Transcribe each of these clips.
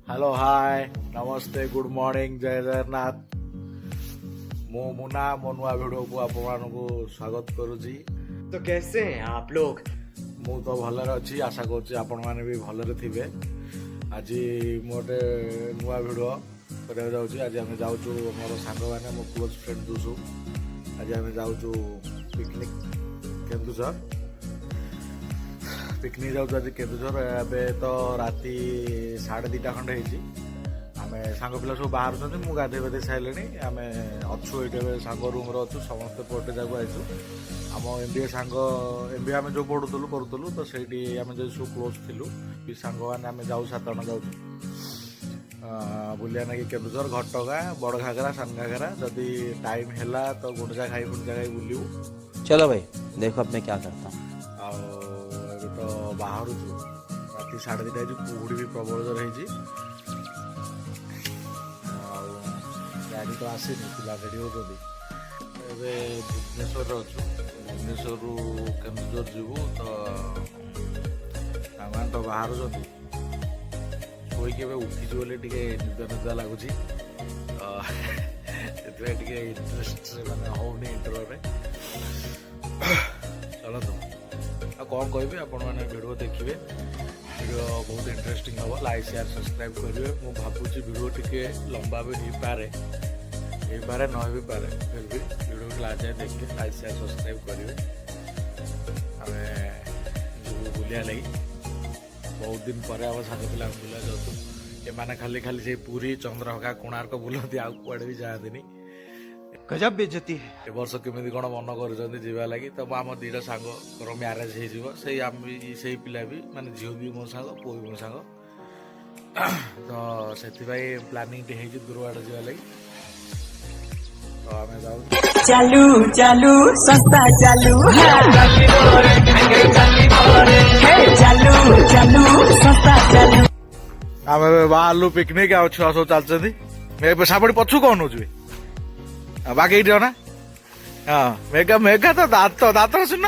Hello hi नमस्ते good morning जय जगन्नाथ मो मुना मो नुआ वीडियो को आपण को स्वागत करूची। तो कैसे हैं आप लोग? मु तो भलरे अच्छी आशा करूची आपण माने भी भलरे थिबे। आज मोटे नुआ वीडियो करबा जाउची। आज हम जाउछु मोर सांग माने मो क्लोज फ्रेंड दुसु। आज हम जाउछु पिकनिक केन्दुझर। पिकनिक जाउछु आज केन्दुझर। एबे तो राती 2:30 खंडे ହେଇଛି। ଆମେ ସାଙ୍ଗ ପିଲା ସବୁ ବାହାରୁଛନ୍ତି। ମୁଁ ଗାଧୋଇ ପାଧୋଇ ସାରିଲିଣି। ଆମେ ଅଛୁ ଏଇଠି ସାଙ୍ଗ ରୁମ୍ରେ ଅଛୁ ସମସ୍ତେ ଗୋଟେ ଜାଗାକୁ ଆଇଛୁ। ଆମ MBA ସାଙ୍ଗ MBA ଆମେ ଯେଉଁ କରୁଥିଲୁ ତ ସେଇଠି ଆମେ ଯଦି ସବୁ କ୍ଲୋଜ୍ ଥିଲୁ ସାଙ୍ଗମାନେ ଆମେ ଯାଉ 7 ଜଣ ଯାଉଛୁ ବୁଲିବା ନାଗି କେନ୍ଦୁଝର ଘଟଗାଁ ବଡ଼ ଘାଗରା ସାନ ଘାଗରା। ଯଦି ଟାଇମ୍ ହେଲା ତ ଗୁଣ୍ଡିଚା ଖାଇ ବୁଲିବୁ। चलो भाई देखो अब मैं क्या करता हूँ। ଆଉ ଏବେ ତ ବାହାରୁଛୁ ରାତି 2:30 ହେଇଛି। କୁହୁଡ଼ି ବି ପ୍ରବଳ ଜୋର ହେଇଛି। ଗାଡ଼ି ତ ଆସିନି ପିଲା ରେଡ଼ି ହେଉଛନ୍ତି। ଏବେ ଭୁବନେଶ୍ୱରରେ ଅଛୁ। ଭୁବନେଶ୍ୱରରୁ କେନ୍ଦୁଝର ଯିବୁ ତ ସାଙ୍ଗମାନେ ତ ବାହାରୁଛନ୍ତି। ଶୋଇକି ଏବେ ଉଠିଛୁ ବୋଲି ଟିକେ ନିଦ ଲାଗୁଛି ତ ସେଥିପାଇଁ ଟିକେ ଇଣ୍ଟରେଷ୍ଟ ମାନେ ହେଉନି ଇଣ୍ଟରଭ୍ୟୁରେ। ଚାଲନ୍ତୁ ଆଉ କ'ଣ କହିବି ଆପଣମାନେ ଭିଡ଼ିଓ ଦେଖିବେ। ଭିଡ଼ିଓ ବହୁତ ଇଣ୍ଟରେଷ୍ଟିଂ ହେବ। ଲାଇକ୍ ସେୟାର ସବସ୍କ୍ରାଇବ୍ କରିବେ। ମୁଁ ଭାବୁଛି ଭିଡ଼ିଓ ଟିକେ ଲମ୍ବା ବି ହେଇପାରେ ନ ହେଇପାରେ ଫିର୍ ବି ଭିଡ଼ିଓ ଲାଷ୍ଟ ଯାଏଁ ଦେଖିବେ। ଲାଇକ୍ ସେୟାର ସବସ୍କ୍ରାଇବ୍ କରିବେ। ଆମେ ଯିବୁ ବୁଲିବା ଲାଗି। ବହୁତ ଦିନ ପରେ ଆମ ସାଙ୍ଗ ପିଲାଙ୍କୁ ବୁଲିବା ଯାଉଛୁ। ଏମାନେ ଖାଲି ସେଇ ପୁରୀ ଚନ୍ଦ୍ରଭାଗା କୋଣାର୍କ ବୁଲନ୍ତି ଆଉ କୁଆଡ଼େ ବି ଯାଆନ୍ତିନି। गजब बेइज्जती है। ଏ ବର୍ଷ କେମିତି କ'ଣ ମନ କରୁଛନ୍ତି ଯିବା ଲାଗି। ତ ଆମ ଦୁଇଟା ସାଙ୍ଗର ମ୍ୟାରେଜ ହେଇଯିବ। ସେଇ ପିଲା ବି ମାନେ ଝିଅ ବି ମୋ ସାଙ୍ଗ ପୁଅ ବି ମୋ ସାଙ୍ଗ। ତ ସେଥିପାଇଁ ପ୍ଲାନିଂଟି ହେଇଛି ଦୂର ବାଟ ଯିବା ଲାଗି। ତ ଆମେ ଯାଉଛୁ। चालू चालू सस्ता चालू चालू चालू सस्ता चालू। ଆମେ ଏବେ ବାହାରିଲୁ ପିକନିକ। ଆଉ ଛୁଆ ସବୁ ଚାଲିଛନ୍ତି। ଏବେ ସାପଡ଼ି ପଛୁ କ'ଣ ନେଉଛୁ ବାଗେଇ ଦିଅ ନା। ହଁ ମେଘା ତ ଦାନ୍ତ ଶୁଣ।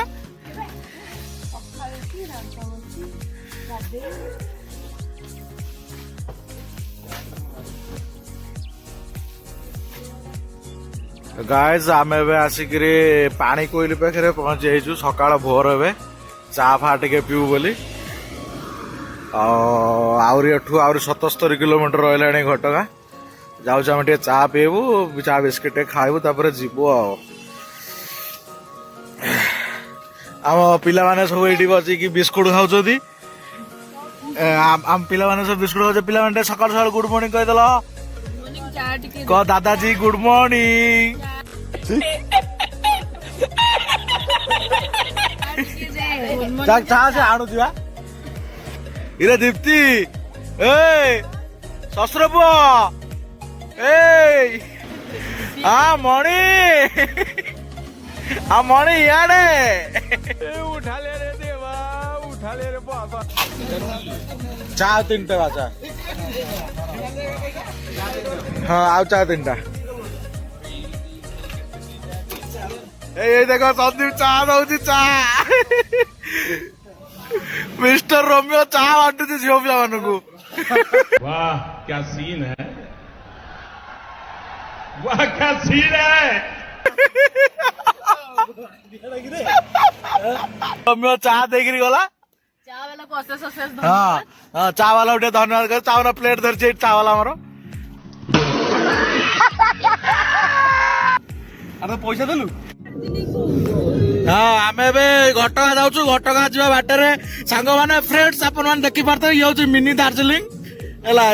ଗାଇଜ ଆମେ ଏବେ ଆସିକିରି ପାଣି କୋଇଲି ପାଖରେ ପହଞ୍ଚି ଯାଇଛୁ। ସକାଳ ଭୋର ଏବେ ଚା ଫା ଟିକେ ପିଉ ବୋଲି। ଆହୁରି 77 କିଲୋମିଟର ରହିଲାଣି ଘଟଗାଁ। ଯାଉଛୁ ଆମେ ଟିକେ ଚା ପିଇବୁ ଚା ବିସ୍କିଟ୍ ଟିକେ ଖାଇବୁ ତାପରେ ଯିବୁ। ଆଉ ଆମ ପିଲାମାନେ ସବୁ ଏଇଠି ବସିକି ବିସ୍କୁଟ ଖାଉଛନ୍ତି। ଆମ ପିଲାମାନେ ସବୁ ବିସ୍କୁଟ ଖାଉଛନ୍ତି। ପିଲାମାନେ ଟିକେ ସକାଳୁ ସକାଳୁ ଗୁଡ୍ ମର୍ଣ୍ଣିଂ କହିଦେଲ। କହ ଦାଦାଜୀ ଗୁଡ୍ ମର୍ଣ୍ଣିଂ। ଚା ସେ ଆଣୁଛି ବା। ଇରେ ଦୀପ୍ତି ଏ ଶଶୁର ପୁଅ मणि इे उठा ले रे देवा, उठा ले रे बाबा। चा 3टा बाचा। हाँ आउ चा 3टा। ए देखो संदीप चा दौची चा। मिस्टर रोमियो चा बांटुची झियो पिला मानकु। वाह क्या सीन है, वाह क्या सीन है। रोमियो चा देगिरी गला। हाँ हाँ चा वाला उठे धन्यवाद कर। चा वाला प्लेट धरछे चा वाला हमरो। अरे पैसा देलु। हाँ आमे बे घटगां जाउछु। घटगां जीवा बाटरे सांग माने फ्रेंड्स आपन माने देखि पारते ये होची मिनी दार्जिलिंग एला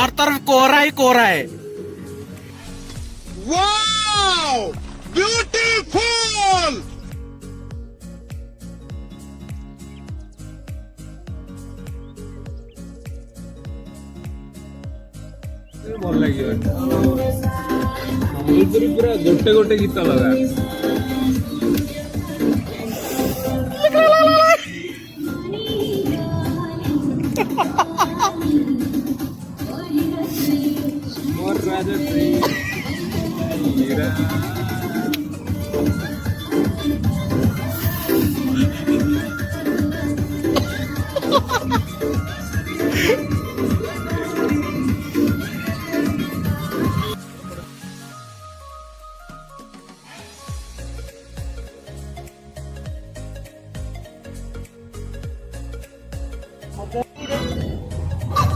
हर तरफ कोहरा ही कोहरा है। Wow beautiful. ଭଲ ଲାଗିବ। ପୁରା ଗୋଟେ ଗୀତ ଲଗା। मोर राजा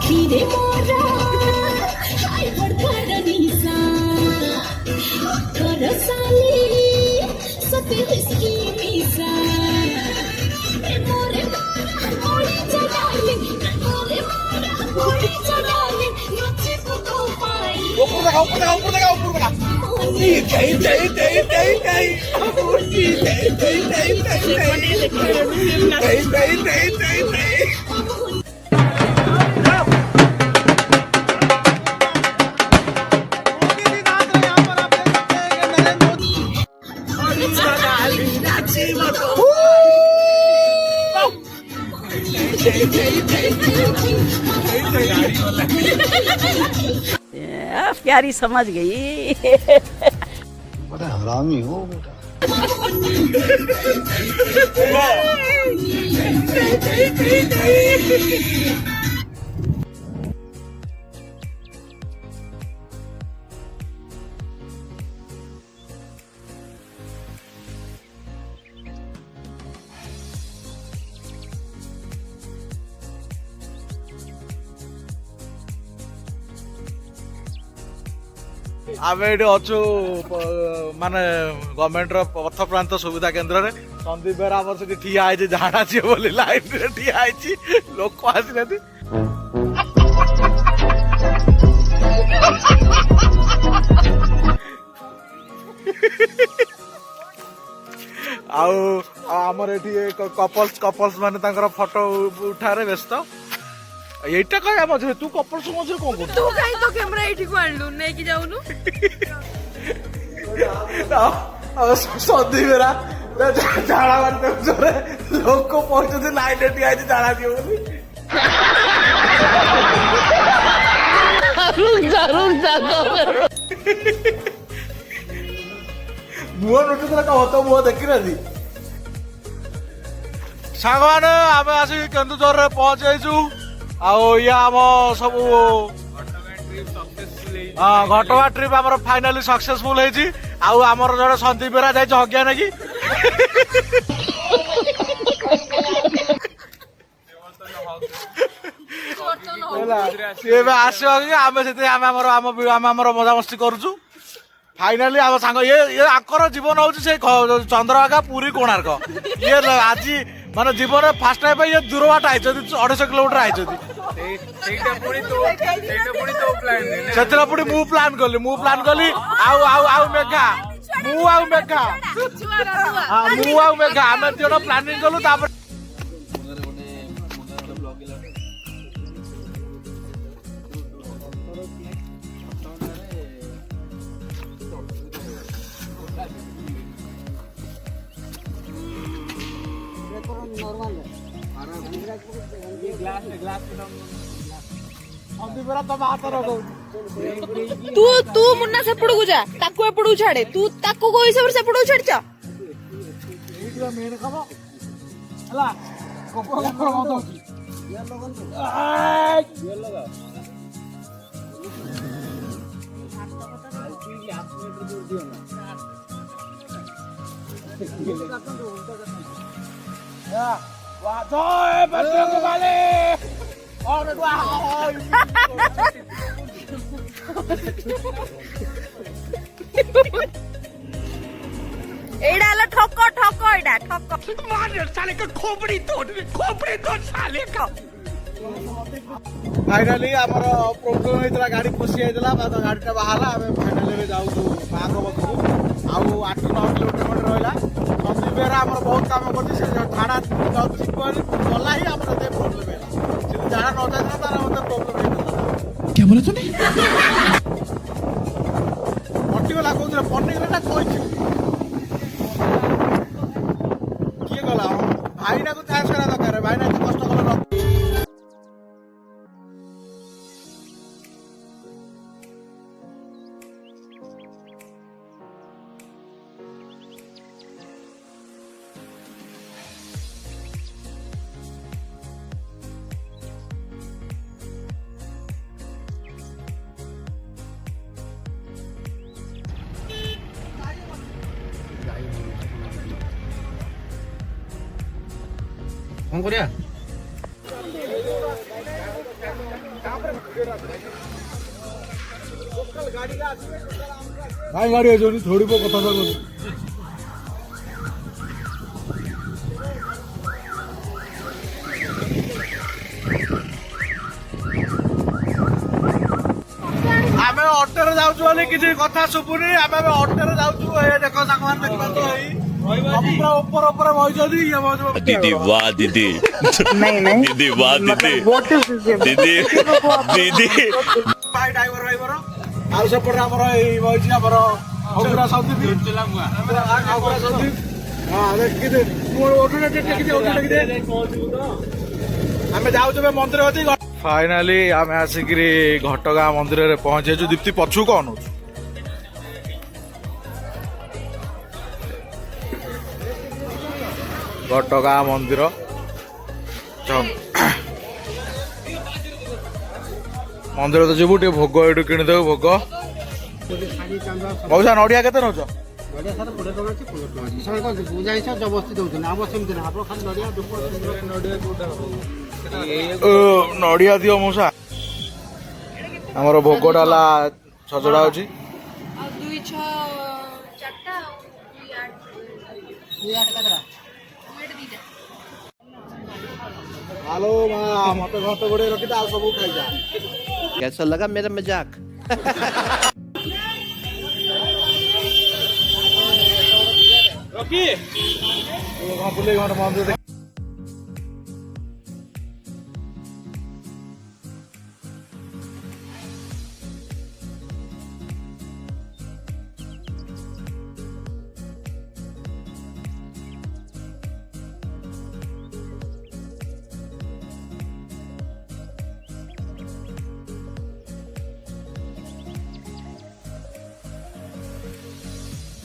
धीरे मोरा हाय बड़कर निसा कर साली सती इसकी मिसा ए मोरे मोरा मोरे चलाले मोरे मोरा मोरे चलाले नाचे को पाई प्यारी समझ गई। बड़ा हरामी हो बेटा। आमे एठी अछु माने गवर्नमेंट रो पथ प्रांत सुविधा केंद्र रे संदीप बेरा हमर से ठिया आइ जे झाड़ा छी बोली लाइन रे ठिया आइ छी लोक आसी नथि आउ हमर एठी कपल्स माने तांकर फोटो उठारे व्यस्त एटा काय मझे तू कपल्स मझे कोन कर तू काई तो कैमरा एठी को आणलु नै कि जाउनु संदीप बेरा झाड़ा मारते जोरे लोक को पहुंचते लाइन रे ठिया आइ झाड़ा दियो बोली मुह नोट तरह का होता मुह देखी रही सांगवान आम आसी केन्दुझर रे पहुंच जाइछु आम सब घटगां ट्रिप आमर फाइनाली सक्सेसफुल है आमर जड़े संदीप बेरा जाइछ हगिया नाकि आसमर मजा मस्ती करुचु फाइनाली आम सांग ये आकर जीवन हूँ से चंद्रभागा पुरी कोणार्क ये आज माने जीवन फास्ट टाइम ये दूर बाट आई 250 किलोमीटर आई मु प्लान कली आउ मेघा आम जो प्लानिंग कलु तू मुन्ना सेपड़ को जा ताको एपड़ को छाड़े तू ताको को हिसाब से सेपड़ को छाड़ जा मेन खबो हला कोको मत ये लगा वाह जय बजरंग बली और एडा ला ठोको ठोको एडा ठोको मार साले का खोपड़ी तोड़ साले का फाइनाली आमर प्रोब्लेम होता गाड़ी फसी जाइला गाड़ी बाहर आम फाइनाली जाऊँ माँ पाखक आउ 8-9 किलोमीटर खंडे रहा संदीप बेरा आम बहुत काम कर झाड़ा गला ही आम प्रोब्लेम है झाड़ा न जाता तार मतलब प्रोब्लेम क्या बोला तूने हटिगला कौन पनीर किए गला भाईना को चार्ज करा दरकार भाईना कष्ट कला कौन करिया भाई गाड़ी है जो नहीं थोड़ी बहुत कथा कर आमे ऑटो रे जाउछु वाले किछि कथा सुपुनी आमे ऑटो रे जाउछु ए देखो सामान देख पातो एई ऊपर ऊपर ऊपर मौजूदी ये मौजूद दीदी वाह दीदी नहीं दीदी वाह दीदी दीदी दीदी भाई ड्राइवर आउ सपोर्ट हमर एई मौजी हमर औगरा सौदी औगरा सौदी हां देख कि मोर ऑटो रे टेक कि ऑटो रे आमे जाउछु बे मंदिर होती फाइनली आमे आसिकरी घटगां मंदिर रे पहुंचे जो दीप्ति पछु कोन हो घटगां मंदिर मंदिर तो जीवु भोग एटू किणदेव भोग मौसा नड़िया के नौच नड़िया दियो मौसा आमर भोग डाला सजड़ा हो हेलो माँ मत घट गोड़े रखी आ सब खाई जा कैसा लगा मेरा मजाक? रखी बुले घंटे मंदिर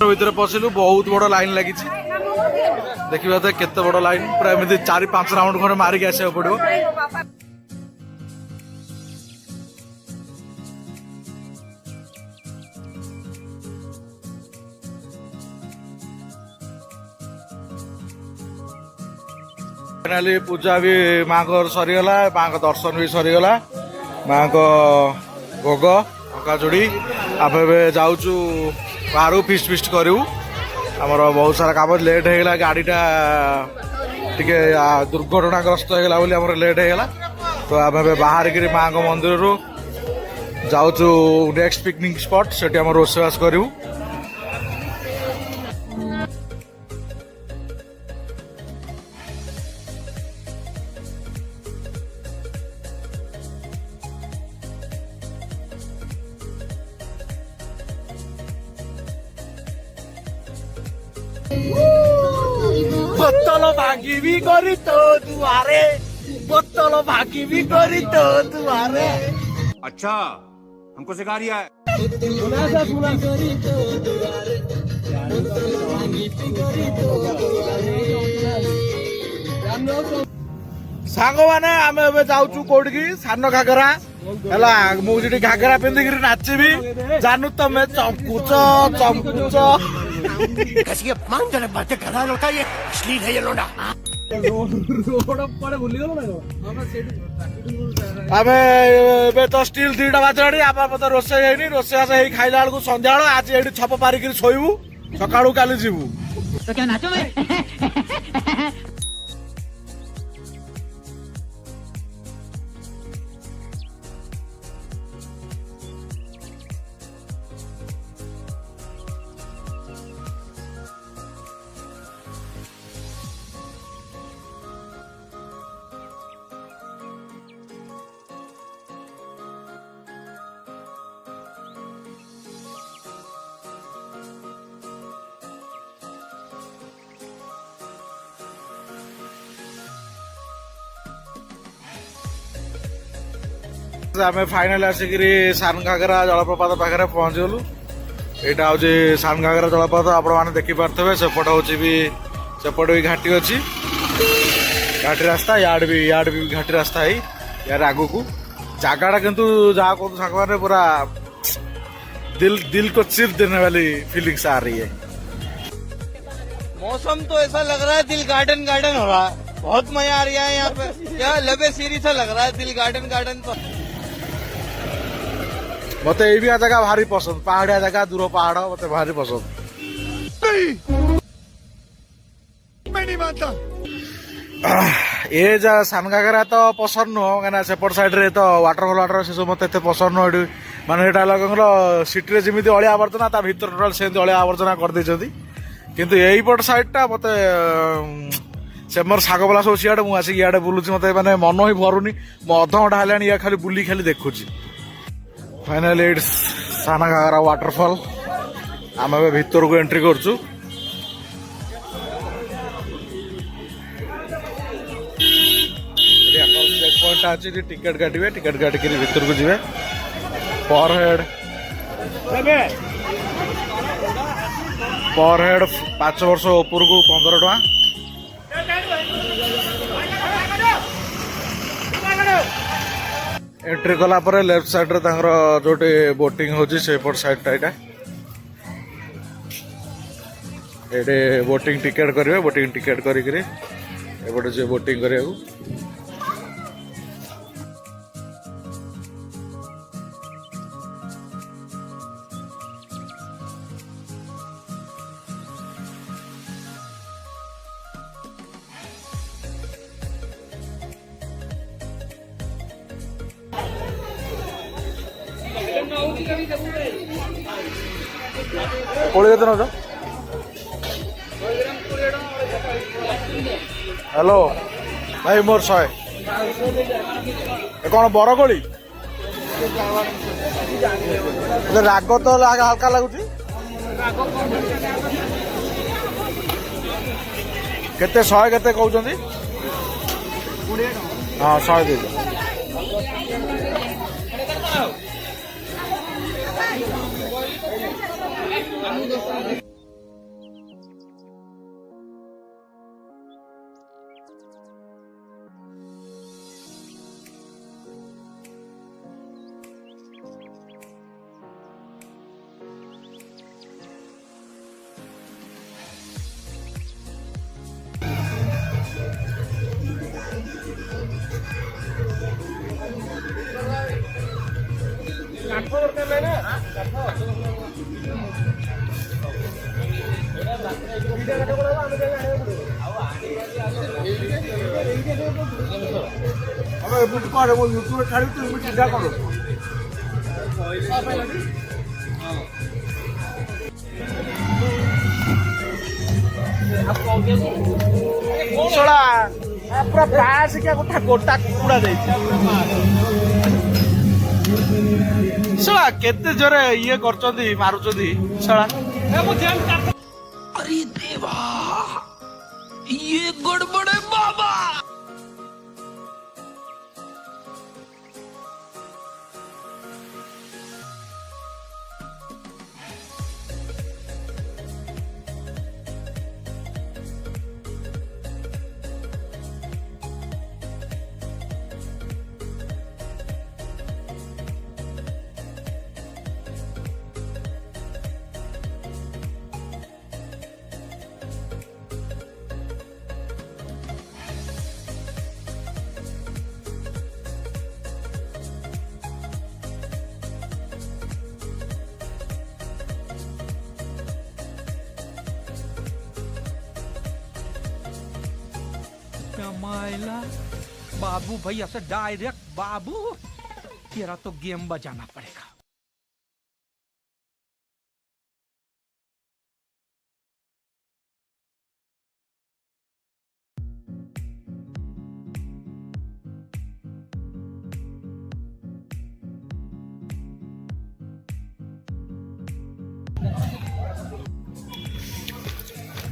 भीतर पशिलु बहुत बड़ लाइन लगी देखिए तो केते बड़ लाइन पूरा एमती 4-5 राउंड खंडे मारिक आसो पड़ो फाइनाली पूजा भी माँ को सरीगला माँ को दर्शन भी सरीगला माँ को भोग पका जोड़ी आप जाऊँ बाहर फिस्ट फिस्ट करू आमर बहुत सारा काम लेट होगा गाड़ीटा टिके दुर्घटनाग्रस्त होगा बोली आमर लेट होगा तो आम बाहर गिरी माँ को मंदिर रू जाऊँ नेक्स्ट पिकनिक स्पॉट से रोषेबास करू बोतल भागी भी करी तो दुआरे बोतल भागी भी करी तो दुआरे अच्छा हमको सिखा रिया है सांग माने आमे एबे जाउछु कोडकी सान घागरा हला मु जेटी घागरा पिंदिगिरी नाचबी जानू तमे चमकुच कैसी अपमान जनक बातें कर रहा लौटा ये अश्लील है ये लोडा आमे एबे तो स्टील 2टा बाजराडी आपा पता रोसे हेनी रोसे आसे हेई खाइला बेलकु संध्या बेला आज एडी छप पारिकिरी सोइबू सकाळू काली जीवू तो क्या नाचो मैं आमे फाइनल आसिकरी सान घागरा जलप्रपात पाखे पहुंचगलु यहाँ हूँ सान घागरा जलप्रपात आपण मैंने देखिपे सेपट हूँ भी सेपट भी घाटी अच्छी घाटी रास्ता याड भी घाटी रास्ता है यार आगू को जगह किंतु जहाँ कहूँ सांग मैंने पूरा दिल को चिर देने वाली फीलिंग्स आ रही है। मौसम तो ऐसा लग रहा है दिल गार्डन गार्डन हो रहा है बहुत मजा आ रहा है यहाँ पे क्या लबे सीरी सा लग रहा है दिल गार्डन गार्डन तो मते एबिया जगह भारी पसंद पहाड़िया जगह दूर पहाड़ मते भारी पसंद मैं नहीं मानता। ए जा सान घागरा तो पसंद नुह कहीं सेपट साइड रे तो वाटरफल से सब मत पसंद नुह एटी माने एटा लोकंर सिटी रे जमी अलिया आवर्जना ता भीतर टोटाल से अलिया आवर्जना कर देछथि किंतु एईपट साइड टा मते से मोर सागबला सब सियाडे मु आसी इयाडे बुलुची मते माने मन ही भरुनी मो अध घंटा हेलानी या खाली बुली खाली देखुची फाइनली इट्स सान घागरा वाटरफल आम ए भीतर को एंट्री करछु चेक पॉइंट अच्छी टिकट काटे टिकट काटिक भीतर को जीवे पर हेड 5 वर्ष ऊपर को 15 टका एंट्री कला पर लेफ्ट साइड रे जो बोटिंग होची सेपट साइड टा ये बोटिंग टिकेट करेंगे बोटिंग टिकेट करेंगे जे बोटिंग करिया कोड़ी केते नौ हेलो भाई मोर 100 कौन बरकोड़ी राग तो हल्का लगुच केते 100 केते कहउछंती हाँ 100 दे यूट्यूब छाड़ी चिंता कर पूरा पास क्या गोटा कुकुड़ा शला केते जोरे ये करचंदी मारुचंदी शला अरे देवा ये गड़बड़ है बाबा। मायला बाबू भैया से डायरेक्ट बाबू तेरा तो गेम बजाना पड़ेगा।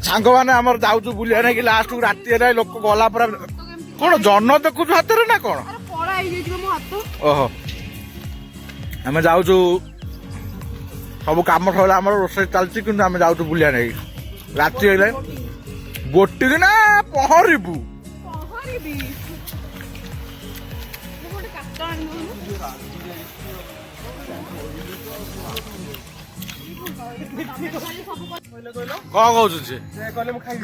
सांग मैंने आम जाऊँ बुलिया नहीं कि लास्ट को राति लोक गला पूरा कौन जन देखु हाथ ना कौन ओहो आम जाऊँ सब कम सर आम रोसे चलती कि आम जाऊँ बुलिया नहीं राति बोटिंग ना पहरबू कौन कहूँ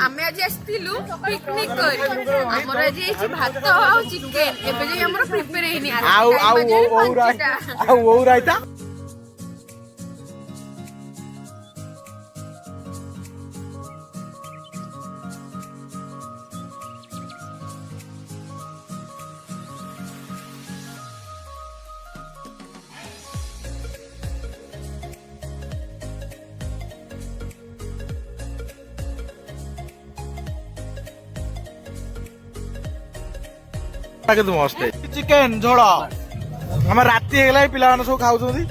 आमे आज आस्तिलु पिकनिक कर हमर आज एछि भात आ चिकेन एबे जे हमर प्रिपेयर हेनी आउ रायता କିନ୍ତୁ ମସ୍ତ ଚିକେନ ଝୋଳ ଆମେ ରାତି ହେଇଗଲା ପିଲାମାନେ ସବୁ ଖାଉଛନ୍ତି।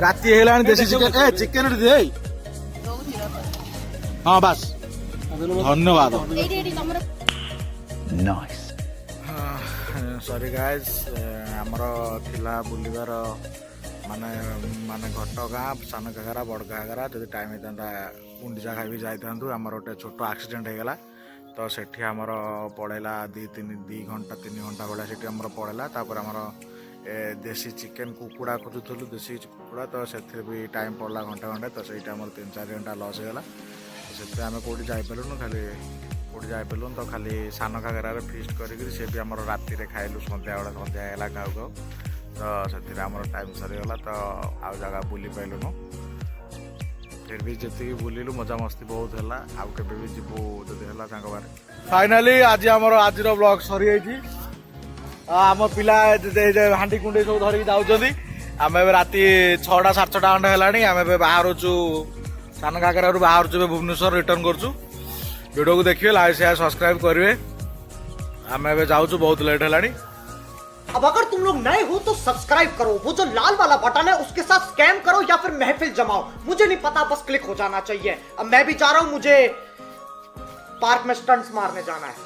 ରାତି ହେଇଗଲାଣି ଦେଶୀ ଚିକେନ ଚିକେନ ଦେ ହଁ ବାସ୍ ଧନ୍ୟବାଦ। ସରି ଗାଇସ୍ ଆମର ଥିଲା ବୁଲିବାର ମାନେ ଘଟଗାଁ ସାନ ଘାଗରା ବଡ଼ ଘାଗରା ଯଦି ଟାଇମ୍ ହେଇଥାନ୍ତା ଗୁଣ୍ଡିଚା ଖାଇ ବି ଯାଇଥାନ୍ତୁ। ଆମର ଗୋଟେ ଛୋଟ ଆକ୍ସିଡେଣ୍ଟ ହେଇଗଲା ତ ସେଠି ଆମର ପଳେଇଲା 2 ଘଣ୍ଟା 3 ଘଣ୍ଟା ଭଳିଆ ସେଠି ଆମର ପଳେଇଲା। ତାପରେ ଆମର ଦେଶୀ ଚିକେନ କୁକୁଡ଼ା ଖୋଜୁଥିଲୁ ଦେଶୀ କୁକୁଡ଼ା ତ ସେଥିରେ ବି ଟାଇମ୍ ପଡ଼ିଲା ଘଣ୍ଟେ ତ ସେଇଟା ଆମର 3-4 ଘଣ୍ଟା ଲସ୍ ହେଇଗଲା। ସେଥିପାଇଁ ଆମେ କେଉଁଠି ଯାଇପାରିଲୁନୁ ତ ଖାଲି ସାନ ଘାଗରାରେ ଫିଷ୍ଟ କରିକିରି ସେ ବି ଆମର ରାତିରେ ଖାଇଲୁ ସନ୍ଧ୍ୟା ହେଇଗଲା ଖାଉ ତ ସେଥିରେ ଆମର ଟାଇମ୍ ସରିଗଲା ତ ଆଉ ଜାଗା ବୁଲି ପାଇଲୁନୁ। ଫିର୍ ବି ଯେତିକି ବୁଲିଲୁ ମଜାମସ୍ତି ବହୁତ ହେଲା। ଆଉ କେବେ ବି ଯିବୁ ଯଦି ହେଲା ସାଙ୍ଗମାନେ। ଫାଇନାଲି ଆଜିର ବ୍ଲଗ୍ ସରିଯାଇଛି। ଆମ ପିଲା ହାଣ୍ଡି କୁଣ୍ଡେଇ ସବୁ ଧରିକି ଯାଉଛନ୍ତି। ଆମେ ଏବେ ରାତି 6ଟା 6:30 ଖଣ୍ଡେ ହେଲାଣି। ଆମେ ଏବେ ବାହାରୁଛୁ ସାନ ଘାଗରାରୁ ବାହାରୁଛୁ ଏବେ ଭୁବନେଶ୍ୱର ରିଟର୍ନ କରୁଛୁ। ଭିଡ଼ିଓକୁ ଦେଖିବେ ଲାଇକ୍ ସେୟାର ସବସ୍କ୍ରାଇब କରିବେ। ଆମେ ଏବେ ଯାଉଛୁ ବହୁତ ଲେଟ୍ ହେଲାଣି। अब अगर तुम लोग नए हो तो सब्सक्राइब करो, वो जो लाल वाला बटन है उसके साथ स्कैम करो या फिर महफिल जमाओ, मुझे नहीं पता, बस क्लिक हो जाना चाहिए। अब मैं भी जा रहा हूं, मुझे पार्क में स्टंट्स मारने जाना है।